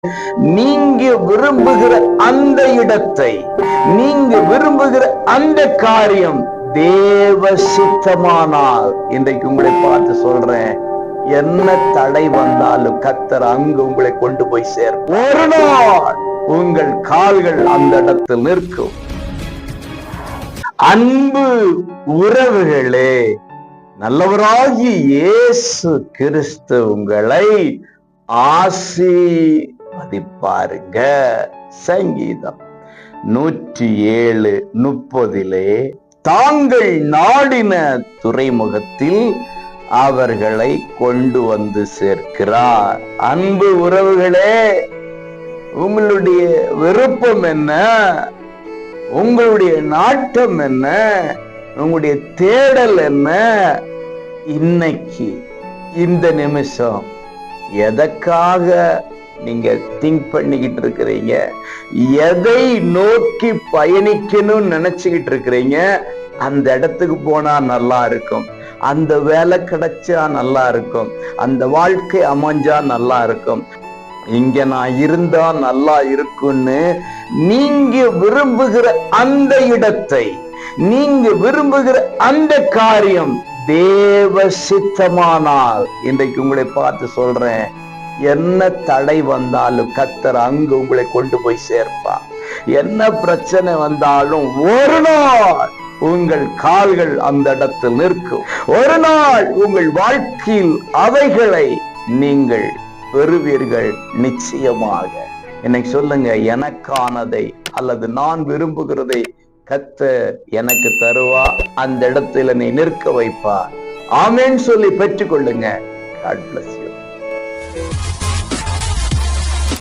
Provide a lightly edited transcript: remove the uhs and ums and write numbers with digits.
நீங்க விரும்புகிற அந்த இடத்தை, நீங்க விரும்புகிற அந்த காரியம் தேவ சித்தமானால், இன்றைக்கு உங்களை பார்த்து சொல்றேன், என்ன தடை வந்தாலும் கர்த்தர் அங்கு உங்களை கொண்டு போய் சேர்ப்பார். ஒரு நாள் உங்கள் கால்கள் அந்த இடத்தில் நிற்கும். அன்பு உறவுகளே, நல்லவராகி இயேசு கிறிஸ்து உங்களை ஆசீர்வதிப்பாருங்க. சங்கீதம் 107:30 தாங்கள் நாடின துறைமுகத்தில் அவர்களை கொண்டு வந்து சேர்க்கிறார். அன்பு உறவுகளே, உங்களுடைய விருப்பம் என்ன? உங்களுடைய நாட்டம் என்ன? உங்களுடைய தேடல் என்ன? இன்னைக்கு இந்த நிமிஷம் எதற்காக நீங்க திங்க் பண்ணிக்கிட்டு இருக்கிறீங்க? எதை நோக்கி பயணிக்கணும்னு நினைச்சுக்கிட்டு இருக்கிறீங்க? அந்த இடத்துக்கு போனா நல்லா இருக்கும், அந்த வேலை கிடைச்சா நல்லா இருக்கும், அந்த வாழ்க்கை அமைஞ்சா நல்லா இருக்கும், இங்க நான் இருந்தா நல்லா இருக்கும்னு நீங்க விரும்புகிற அந்த இடத்தை, நீங்க விரும்புகிற அந்த காரியம் தேவ சித்தமானால், இன்றைக்கு உங்களை பார்த்து சொல்றேன், என்ன தடை வந்தாலும் கர்த்தர் அங்கு உங்களை கொண்டு போய் சேர்ப்பார். என்ன பிரச்சனை வந்தாலும் ஒரு நாள் உங்கள் கால்கள் அந்த இடத்தில் நிற்கும். ஒரு நாள் உங்கள் வாழ்க்கையில் அவைகளை நீங்கள் பெறுவீர்கள் நிச்சயமாக. இன்னைக்கு சொல்லுங்க, எனக்கானதை அல்லது நான் விரும்புகிறதை கர்த்தர் எனக்கு தருவா, அந்த இடத்துல நீ நிற்க வைப்பா. ஆமென் சொல்லி பெற்றுக்கொள்ளுங்க. God bless you.